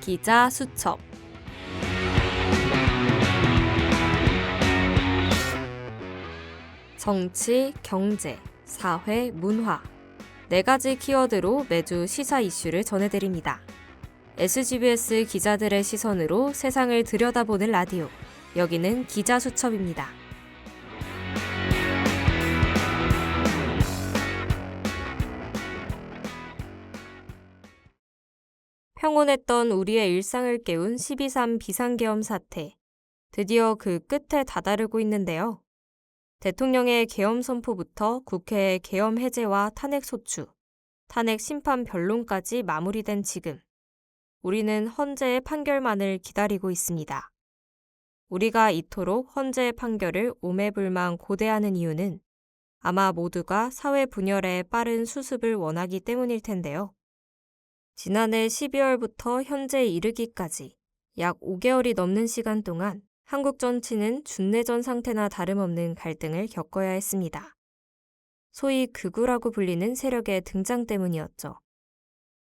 기자 수첩. 정치, 경제, 사회, 문화 4가지 키워드로 매주 시사 이슈를 전해드립니다. SGBS 기자들의 시선으로 세상을 들여다보는 라디오. 여기는 기자 수첩입니다. 평온했던 우리의 일상을 깨운 12.3 비상계엄 사태. 드디어 그 끝에 다다르고 있는데요. 대통령의 계엄 선포부터 국회의 계엄 해제와 탄핵 소추, 탄핵 심판 변론까지 마무리된 지금, 우리는 헌재의 판결만을 기다리고 있습니다. 우리가 이토록 헌재의 판결을 오매불망 고대하는 이유는 아마 모두가 사회 분열의 빠른 수습을 원하기 때문일 텐데요. 지난해 12월부터 현재에 이르기까지 약 5개월이 넘는 시간 동안 한국 정치는 준내전 상태나 다름없는 갈등을 겪어야 했습니다. 소위 극우라고 불리는 세력의 등장 때문이었죠.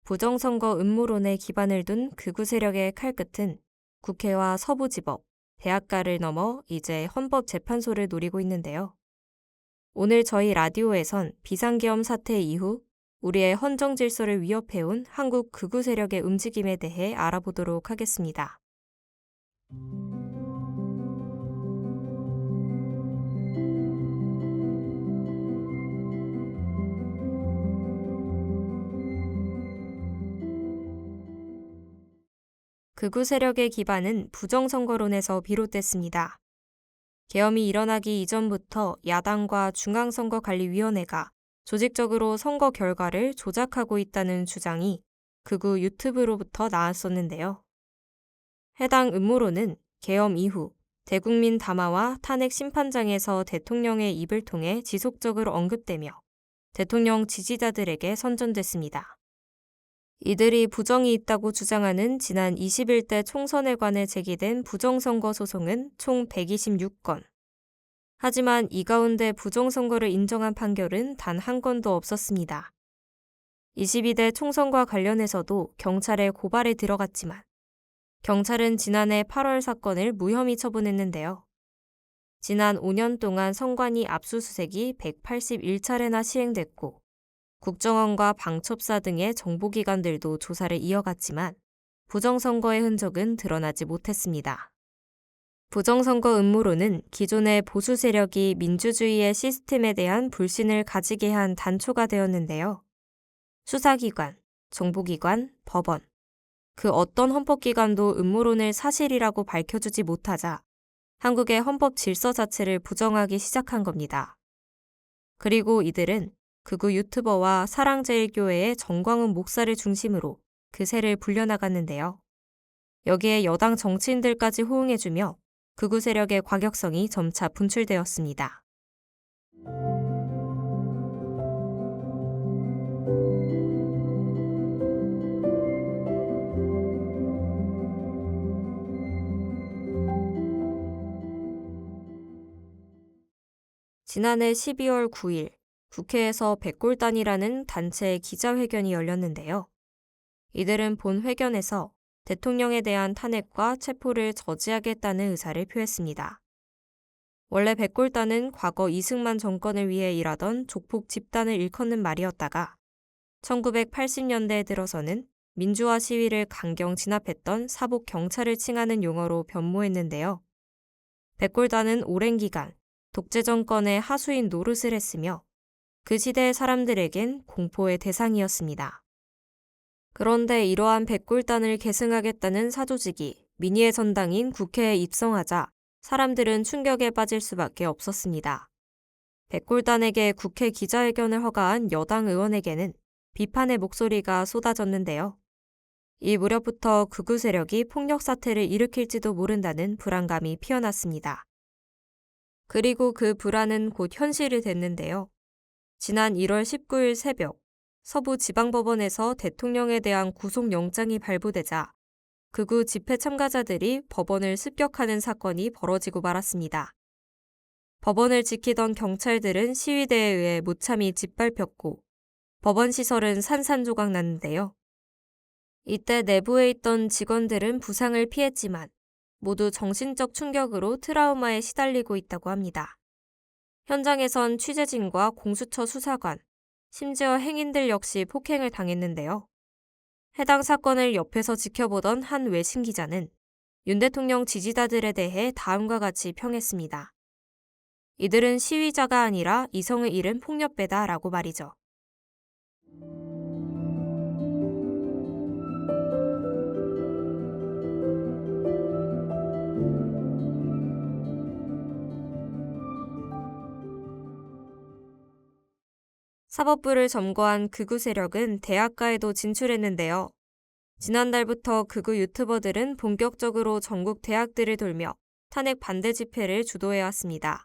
부정선거 음모론에 기반을 둔 극우 세력의 칼끝은 국회와 서부지법, 대학가를 넘어 이제 헌법재판소를 노리고 있는데요. 오늘 저희 라디오에선 비상계엄 사태 이후 우리의 헌정 질서를 위협해온 한국 극우 세력의 움직임에 대해 알아보도록 하겠습니다. 극우 세력의 기반은 부정선거론에서 비롯됐습니다. 계엄이 일어나기 이전부터 야당과 중앙선거관리위원회가 조직적으로 선거 결과를 조작하고 있다는 주장이 극우 유튜브로부터 나왔었는데요. 해당 음모론은 계엄 이후 대국민 담화와 탄핵 심판장에서 대통령의 입을 통해 지속적으로 언급되며 대통령 지지자들에게 선전됐습니다. 이들이 부정이 있다고 주장하는 지난 21대 총선에 관해 제기된 부정선거 소송은 총 126건. 하지만 이 가운데 부정선거를 인정한 판결은 단 한 건도 없었습니다. 22대 총선과 관련해서도 경찰에 고발이 들어갔지만 경찰은 지난해 8월 사건을 무혐의 처분했는데요. 지난 5년 동안 선관위 압수수색이 181차례나 시행됐고 국정원과 방첩사 등의 정보기관들도 조사를 이어갔지만 부정선거의 흔적은 드러나지 못했습니다. 부정선거 음모론은 기존의 보수 세력이 민주주의의 시스템에 대한 불신을 가지게 한 단초가 되었는데요. 수사기관, 정보기관, 법원, 그 어떤 헌법기관도 음모론을 사실이라고 밝혀주지 못하자 한국의 헌법 질서 자체를 부정하기 시작한 겁니다. 그리고 이들은 극우 유튜버와 사랑제일교회의 정광훈 목사를 중심으로 그 세를 불려나갔는데요. 여기에 여당 정치인들까지 호응해주며 극우 세력의 과격성이 점차 분출되었습니다. 지난해 12월 9일 국회에서 백골단이라는 단체의 기자회견이 열렸는데요. 이들은 본 회견에서 대통령에 대한 탄핵과 체포를 저지하겠다는 의사를 표했습니다. 원래 백골단은 과거 이승만 정권을 위해 일하던 조폭 집단을 일컫는 말이었다가 1980년대에 들어서는 민주화 시위를 강경 진압했던 사복 경찰을 칭하는 용어로 변모했는데요. 백골단은 오랜 기간 독재 정권의 하수인 노릇을 했으며 그 시대의 사람들에겐 공포의 대상이었습니다. 그런데 이러한 백골단을 계승하겠다는 사조직이 민의의 전당인 국회에 입성하자 사람들은 충격에 빠질 수밖에 없었습니다. 백골단에게 국회 기자회견을 허가한 여당 의원에게는 비판의 목소리가 쏟아졌는데요. 이 무렵부터 극우 세력이 폭력 사태를 일으킬지도 모른다는 불안감이 피어났습니다. 그리고 그 불안은 곧 현실이 됐는데요. 지난 1월 19일 새벽 서부지방법원에서 대통령에 대한 구속영장이 발부되자 극우 집회 참가자들이 법원을 습격하는 사건이 벌어지고 말았습니다. 법원을 지키던 경찰들은 시위대에 의해 무참히 짓밟혔고 법원 시설은 산산조각 났는데요. 이때 내부에 있던 직원들은 부상을 피했지만 모두 정신적 충격으로 트라우마에 시달리고 있다고 합니다. 현장에선 취재진과 공수처 수사관, 심지어 행인들 역시 폭행을 당했는데요. 해당 사건을 옆에서 지켜보던 한 외신 기자는 윤 대통령 지지자들에 대해 다음과 같이 평했습니다. 이들은 시위자가 아니라 이성을 잃은 폭력배다라고 말이죠. 사법부를 점거한 극우 세력은 대학가에도 진출했는데요. 지난달부터 극우 유튜버들은 본격적으로 전국 대학들을 돌며 탄핵 반대 집회를 주도해왔습니다.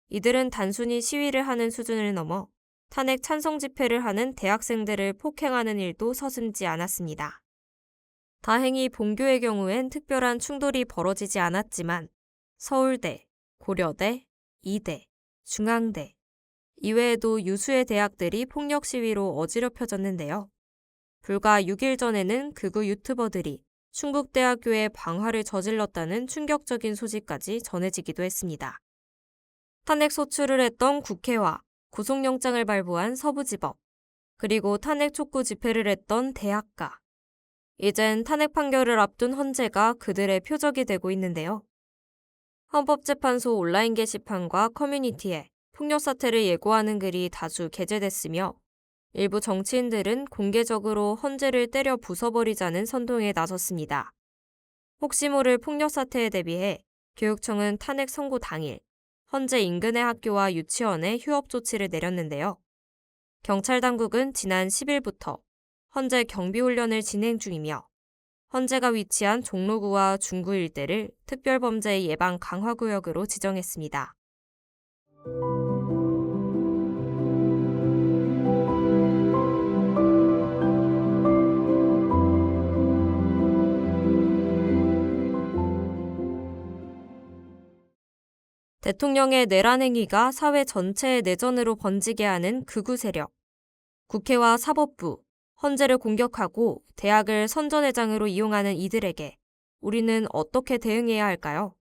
이들은 단순히 시위를 하는 수준을 넘어 탄핵 찬성 집회를 하는 대학생들을 폭행하는 일도 서슴지 않았습니다. 다행히 본교의 경우엔 특별한 충돌이 벌어지지 않았지만 서울대, 고려대, 이대, 중앙대, 이외에도 유수의 대학들이 폭력 시위로 어지럽혀졌는데요. 불과 6일 전에는 극우 유튜버들이 충북대학교에 방화를 저질렀다는 충격적인 소식까지 전해지기도 했습니다. 탄핵 소추를 했던 국회와 구속영장을 발부한 서부지법, 그리고 탄핵 촉구 집회를 했던 대학가. 이젠 탄핵 판결을 앞둔 헌재가 그들의 표적이 되고 있는데요. 헌법재판소 온라인 게시판과 커뮤니티에 폭력 사태를 예고하는 글이 다수 게재됐으며 일부 정치인들은 공개적으로 헌재를 때려 부숴버리자는 선동에 나섰습니다. 혹시 모를 폭력 사태에 대비해 교육청은 탄핵 선고 당일 헌재 인근의 학교와 유치원에 휴업 조치를 내렸는데요. 경찰 당국은 지난 10일부터 헌재 경비훈련을 진행 중이며 헌재가 위치한 종로구와 중구 일대를 특별범죄 예방 강화구역으로 지정했습니다. 대통령의 내란 행위가 사회 전체의 내전으로 번지게 하는 극우 세력, 국회와 사법부, 헌재를 공격하고 대학을 선전회장으로 이용하는 이들에게 우리는 어떻게 대응해야 할까요?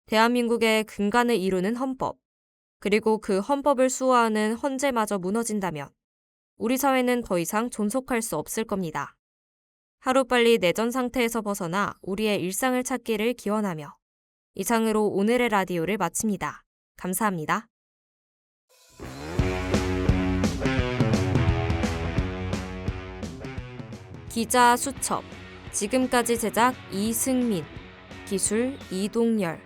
대한민국의 근간을 이루는 헌법, 그리고 그 헌법을 수호하는 헌재마저 무너진다면 우리 사회는 더 이상 존속할 수 없을 겁니다. 하루빨리 내전 상태에서 벗어나 우리의 일상을 찾기를 기원하며 이상으로 오늘의 라디오를 마칩니다. 감사합니다. 기자 수첩, 지금까지 제작 이승민, 기술 이동열,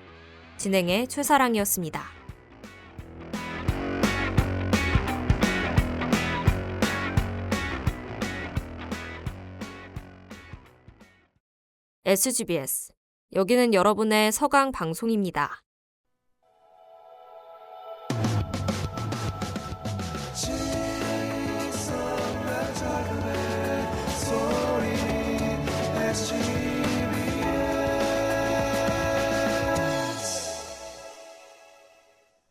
진행의 최사랑이었습니다. SGBS, 여기는 여러분의 서강 방송입니다.